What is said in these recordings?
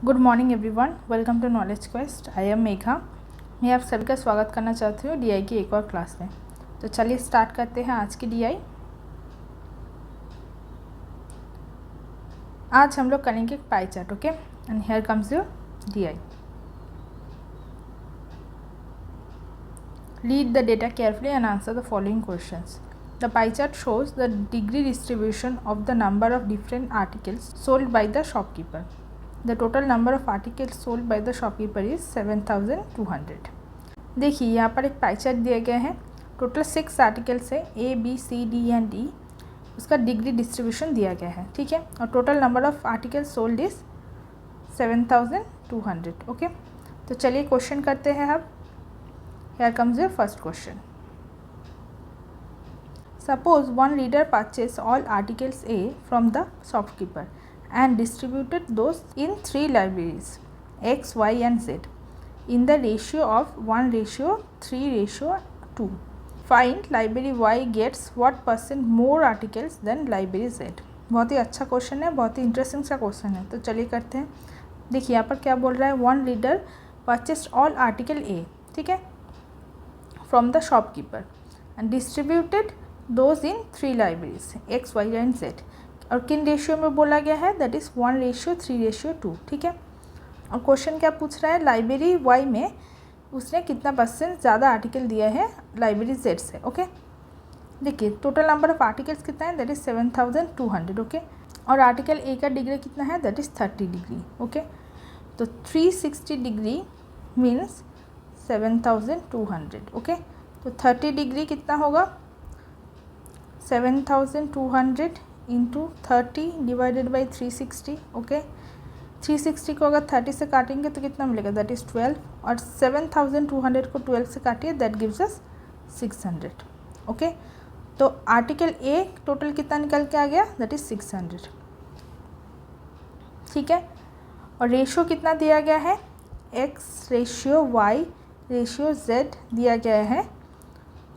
Good morning everyone, welcome to knowledge quest. I am Megha. मैं आप सभी का स्वागत करना चाहती हूँ डीआई की एक और क्लास में। तो चलिए स्टार्ट करते हैं आज की डीआई। आज हम लोग करेंगे pie chart. Okay, and here comes your DI. Read the data carefully and answer the following questions. The pie chart shows the degree distribution of the number of different articles sold by the shopkeeper. The total number of articles sold by the shopkeeper is 7200. देखिए यहाँ पर एक pie chart दिया गया है। Total 6 articles है, A B C D and D. उसका degree distribution दिया गया है, ठीक है। और total number of articles sold is 7200। Okay, तो चलिए क्वेश्चन करते हैं अब। Here comes your first question. Suppose one reader purchased all articles A from the shopkeeper and distributed those in 3 libraries X, Y and Z in the ratio of 1:3:2. Find library Y gets what % more articles than library Z. बहुत ही अच्छा question है, बहुत ही interesting सा question है। तो चलिए करते हैं। देखिए यहाँ पर क्या बोल रहा है, one reader purchased all article A, ठीक है, from the shopkeeper and distributed those in 3 libraries X, Y and Z। और किन रेशियो में बोला गया है, दैट इज़ 1:3:2, ठीक है। और क्वेश्चन क्या पूछ रहा है, लाइब्रेरी Y में उसने कितना % ज़्यादा आर्टिकल दिया है लाइब्रेरी Z से। ओके, देखिए टोटल नंबर ऑफ आर्टिकल्स कितना है, दैट इज़ 7200। ओके, और आर्टिकल ए का डिग्री कितना है, दैट इज़ 30 डिग्री। ओके, तो 360 डिग्री मीन्स 7200। ओके, तो 30 डिग्री कितना होगा, 7200 इंटू 30 डिवाइडेड बाई 360। ओके, 360 को अगर 30 से काटेंगे तो कितना मिलेगा, दैट इज़ 12। और 7200 को 12 से काटिए, दैट गिव्स अस 600। ओके, तो आर्टिकल ए टोटल कितना निकल के आ गया, दैट इज़ 600, ठीक है। और रेशियो कितना दिया गया है, X ratio Y ratio Z दिया गया है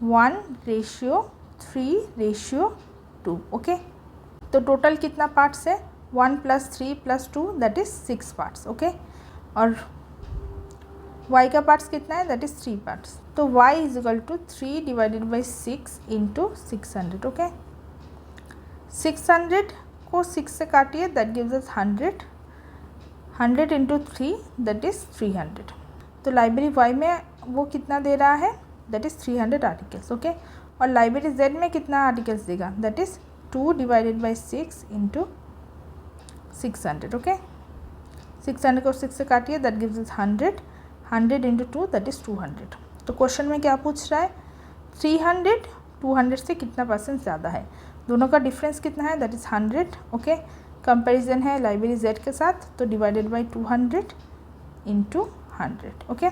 1:3:2। ओके, तो टोटल कितना पार्ट्स है, 1 + 3 + 2 दैट इज़ 6 पार्ट्स। ओके, और y का पार्ट्स कितना है, दैट इज़ 3 पार्ट्स। तो y = 3 divided by 6 into 600। Okay, 600 को 6 से काटिए, that gives us 100। 100 into 3 that is 300। तो लाइब्रेरी y में वो कितना दे रहा है, दैट इज़ 300 आर्टिकल्स। ओके, और लाइब्रेरी Z में कितना आर्टिकल्स देगा, that is 2 divided by 6 into 600। Okay, 600 को 6 से काटिए, that gives is 100। 100 into 2 that is 200। तो क्वेश्चन में क्या पूछ रहा है, 300 200 से कितना % ज़्यादा है, दोनों का डिफरेंस कितना है, दैट इज़ 100। ओके, कंपेरिजन है लाइब्रेरी Z के साथ, तो डिवाइडेड बाई 200 इंटू 100। ओके,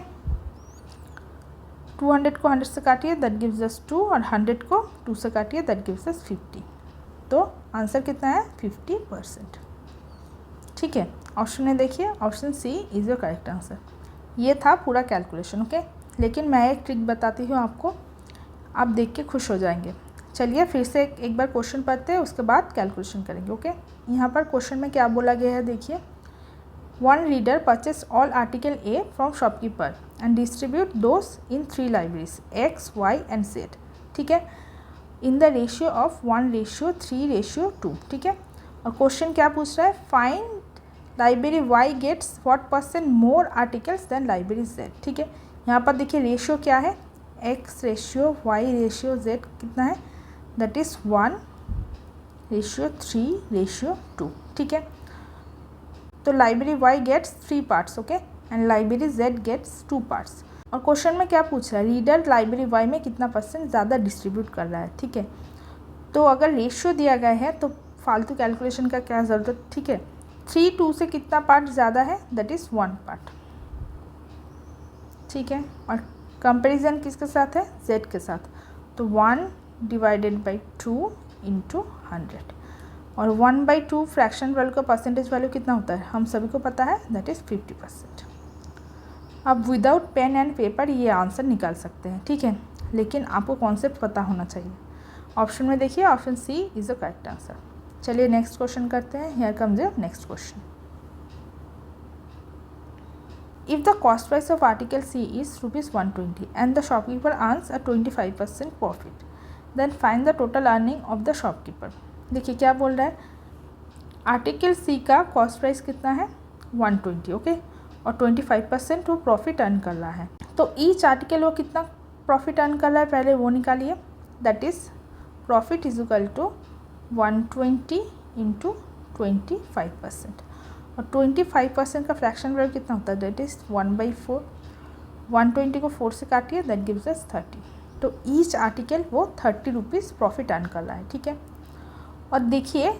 200 को 100 से काटिए, दैट गिव्स अस 2, और 100 को 2 से काटिए, दैट गिव्स अस 50। तो आंसर कितना है, 50%, ठीक है। ऑप्शन में देखिए, option C is your correct answer. ये था पूरा कैलकुलेशन। ओके, लेकिन मैं एक ट्रिक बताती हूँ आपको, आप देख के खुश हो जाएंगे। चलिए फिर से एक बार क्वेश्चन पढ़ते हैं, उसके बाद कैलकुलेशन करेंगे। ओके, यहाँ पर क्वेश्चन में क्या बोला गया है, देखिए, one reader purchase all article A from shopkeeper and distribute those in 3 libraries X, Y and Z, ठीक है, इन द रेशियो ऑफ 1:3:2, ठीक है। और क्वेश्चन क्या पूछ रहा है, find library Y gets what % more articles than library Z, ठीक है। यहाँ पर देखिए रेशियो क्या है, X ratio Y ratio Z कितना है, दैट इज़ 1:3:2, ठीक है। तो library Y gets 3 parts, okay, and library Z gets 2 parts. और क्वेश्चन में क्या पूछ रहा है, रीडर लाइब्रेरी Y में कितना % ज़्यादा डिस्ट्रीब्यूट कर रहा है, ठीक है। तो अगर रेशियो दिया गया है तो फालतू कैलकुलेशन का क्या ज़रूरत, ठीक है। 3 2 से कितना पार्ट ज़्यादा है, दैट इज़ 1 पार्ट, ठीक है। और कंपेरिजन किसके साथ है, Z के साथ, तो 1 डिवाइडेड बाई 2 इंटू 100। और 1/2 फ्रैक्शन वैल्यू का परसेंटेज वैल्यू कितना होता है, हम सभी को पता है, दैट इज़ 50%। अब विदाउट पेन एंड पेपर ये आंसर निकाल सकते हैं, ठीक है, लेकिन आपको कॉन्सेप्ट पता होना चाहिए। ऑप्शन में देखिए, option C is the correct answer. चलिए नेक्स्ट क्वेश्चन करते हैं। Here comes your next question. If the cost price of article C is ₹120 and the shopkeeper earns a 25% profit, then find the total earning of the shopkeeper. देखिए क्या बोल रहा है, article सी का cost price कितना है 120, ओके, और 25% वो प्रॉफिट अर्न कर रहा है. तो ईच आर्टिकल वो कितना प्रॉफिट अर्न कर रहा है पहले वो निकालिए. That is profit is equal to 120 into 25%. और 25% का फ्रैक्शन वैल्यू कितना होता है, दैट इज़ 1/4. 120 को 4 से काटिए, दैट गिव्स अस 30. तो ईच आर्टिकल वो 30 रुपीज़ प्रॉफिट अर्न कर रहा है. ठीक है, और देखिए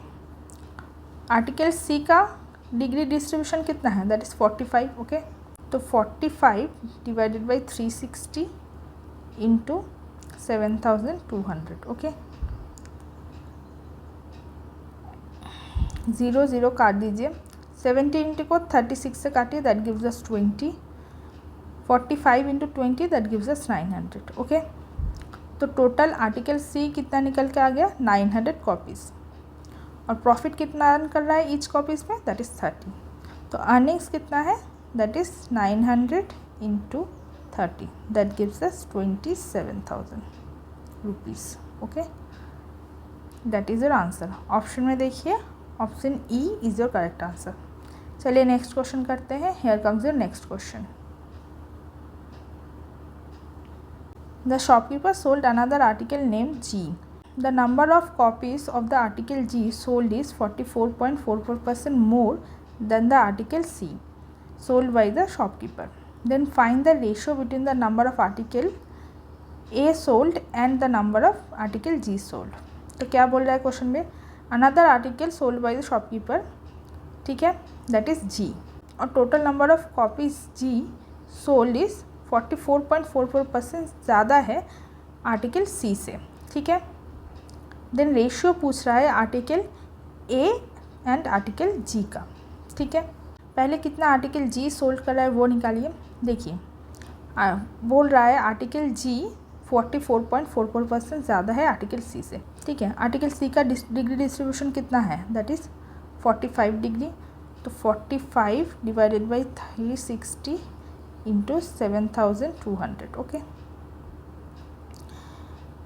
आर्टिकल सी का डिग्री डिस्ट्रीब्यूशन कितना है, दैट इज़ 45. ओके, तो 45 डिवाइडेड बाई 360 इंटू 7200. ओके, 0 0 काट दीजिए. 70 को 36 से काटिए, that gives us 20. 45 into 20 that gives us 900. Okay, तो टोटल आर्टिकल सी कितना निकल के आ गया 900 कॉपीज़. और प्रॉफिट कितना अर्न कर रहा है ईच कॉपीज़ में, दैट इज़ 30. तो अर्निंग्स कितना है, that is 900 into 30, that gives us 27,000 rupees. Okay, that is your answer. Option में देखिए option E is your correct answer. चलिए नेक्स्ट क्वेश्चन करते हैं. Here comes your next question. The shopkeeper sold another article named G. The number of copies of the article G sold is 44.44% more than the article C sold by the shopkeeper. Then find the ratio between the number of article A sold and the number of article G sold. तो क्या बोल रहा है question में, another article sold by the shopkeeper, ठीक है, that is G, और total number of copies G sold is 44.44% ज़्यादा है आर्टिकल सी से. ठीक है, देन रेशियो पूछ रहा है article A and article G का. ठीक है, पहले कितना आर्टिकल जी सोल्ड कर रहा है वो निकालिए. देखिए बोल रहा है आर्टिकल जी 44.44% ज़्यादा है आर्टिकल सी से. ठीक है, आर्टिकल सी का डिग्री डिस्ट्रीब्यूशन कितना है, दैट इज़ 45 डिग्री. तो 45 डिवाइडेड बाई 360 इंटू 7200. ओके,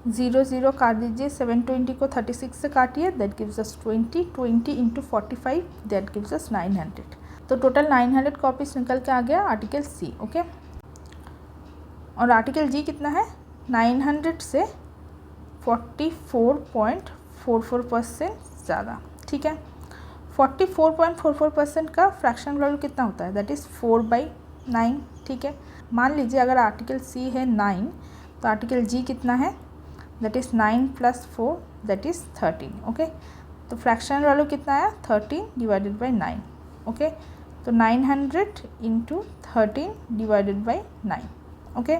0 0 काट दीजिए. 720 को 36 से काटिए, that gives us 20. 20 into 45 that gives us 900. तो टोटल 900 कॉपीज निकल के आ गया आर्टिकल सी. ओके, और आर्टिकल जी कितना है 900 से 44.44% ज़्यादा. ठीक है, 44.44% का फ्रैक्शन वैल्यू कितना होता है, दैट इज़ 4/9. ठीक है, मान लीजिए अगर आर्टिकल सी है 9 तो आर्टिकल जी कितना है, that is 9 + 4 that is 13. Okay, तो फ्रैक्शन वैल्यू कितना आया 13 डिवाइडेड बाई 9. ओके, तो 900 इंटू 13 डिवाइडेड बाई 9. ओके,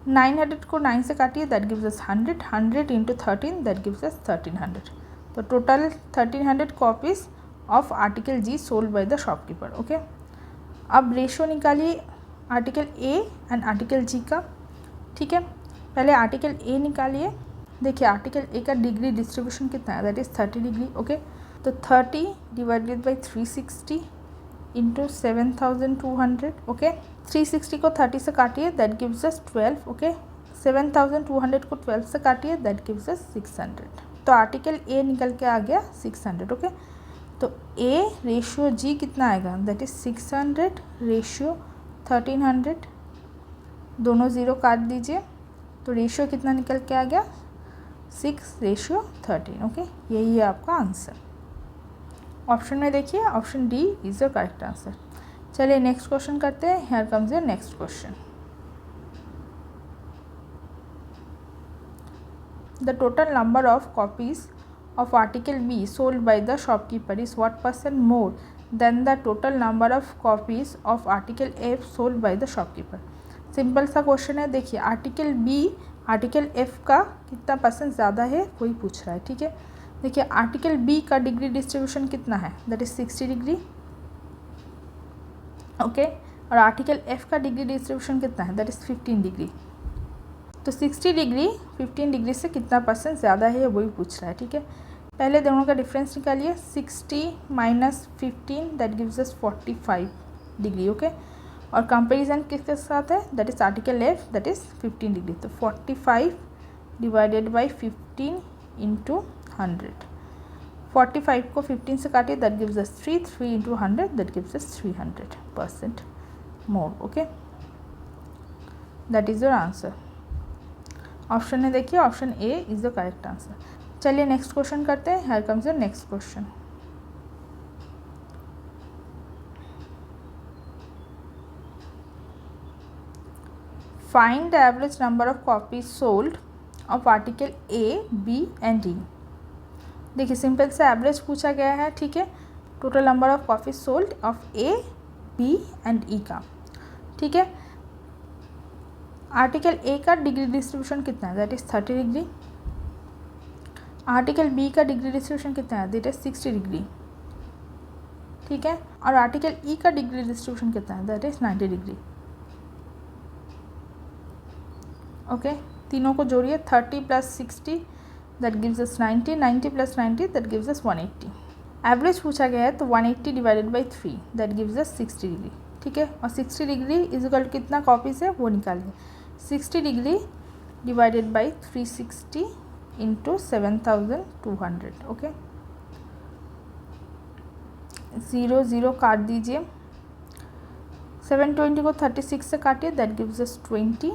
900 को 9 से काटिए, that gives us 100. 100 into 13 that gives us 1300. तो total 1300 copies of article G sold by the shopkeeper. Okay, अब ratio निकालिए article A and article G का. ठीक है, पहले आर्टिकल ए निकालिए. देखिए आर्टिकल ए का डिग्री डिस्ट्रीब्यूशन कितना है, दैट इज़ 30 डिग्री. ओके, तो 30 डिवाइडेड बाई 360 इंटू 7200. ओके, 360 को 30 से काटिए, दैट गिव्स अस 12. ओके, 7200 को 12 से काटिए, दैट गिव्स अस 600. तो आर्टिकल ए निकल के आ गया 600. ओके, तो ए रेशियो जी कितना आएगा, दैट इज़ 600 रेशियो 1300. दोनों ज़ीरो काट दीजिए, तो रेशियो कितना निकल के आ गया 6:13. ओके, यही है आपका आंसर. ऑप्शन में देखिए option D is the correct answer. चलिए नेक्स्ट क्वेश्चन करते हैं. Here comes your next question. The total number of copies of article B sold by the shopkeeper is what % more than the total number of copies of article F sold by the shopkeeper. Simple सा question है. देखिए article B article F का कितना % ज़्यादा है वही पूछ रहा है. ठीक है, देखिए आर्टिकल B का डिग्री डिस्ट्रीब्यूशन कितना है, दैट इज़ 60 डिग्री. ओके, और आर्टिकल F का डिग्री डिस्ट्रीब्यूशन कितना है, दैट इज़ 15 डिग्री. तो 60 डिग्री 15 डिग्री से कितना % ज़्यादा है वही पूछ रहा है. ठीक है, पहले दोनों का डिफरेंस निकालिए. 60 - 15 that gives us 45. Degree, okay. और कंपेरिजन किसके साथ है, that is article F, that is 15 degree. तो 45 डिवाइडेड बाई 15 इंटू 100। 45 को 15 से काटिए, that gives us 3, 3 into 100 that gives us 300% more, okay. That is your answer. Option में देखिए, option A is the correct answer. चलिए नेक्स्ट क्वेश्चन करते हैं। Here comes your next question. Find the average number of copies sold of article A, B and D. देखिए simple से average पूछा गया है, ठीक है। Total number of copies sold of A, B and ई का, ठीक है। आर्टिकल ए का डिग्री डिस्ट्रीब्यूशन कितना है, that is 30 degree. Article B का डिग्री डिस्ट्रीब्यूशन कितना है, दैट इज 60 डिग्री, ठीक है। और आर्टिकल ई का डिग्री डिस्ट्रीब्यूशन कितना है, दैट इज 90 डिग्री, ओके। तीनों को जोड़िए, 30 plus 60 that gives us 90, 90 plus 90 that gives us 180। Average पूछा गया है तो 180 divided by 3 that gives us 60 degree, ठीक है। और 60 डिग्री इज इक्वल टू कितना कॉपीज है वो निकालिए। 60 degree divided by 360 into 7200, okay. 0 0 काट दीजिए। 720 को 36 से काटिए, that gives us 20।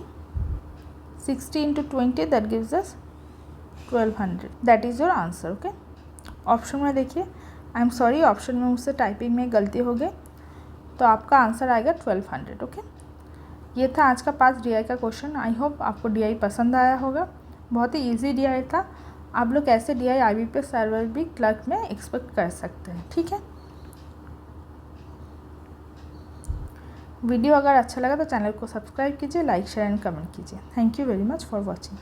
60 into 20 that gives us 1200। That is your answer, okay. Option में देखिए, आई एम सॉरी, ऑप्शन में मुझसे टाइपिंग में गलती हो गई, तो आपका आंसर आएगा 1200, ओके। ये था आज का 5 DI का क्वेश्चन। आई होप आपको DI पसंद आया होगा। बहुत ही इजी DI था। आप लोग ऐसे DI IBPS सर्वर भी क्लर्क में एक्सपेक्ट कर सकते हैं, ठीक है। वीडियो अगर अच्छा लगा तो चैनल को सब्सक्राइब कीजिए, लाइक शेयर एंड कमेंट कीजिए। Thank you very much for watching.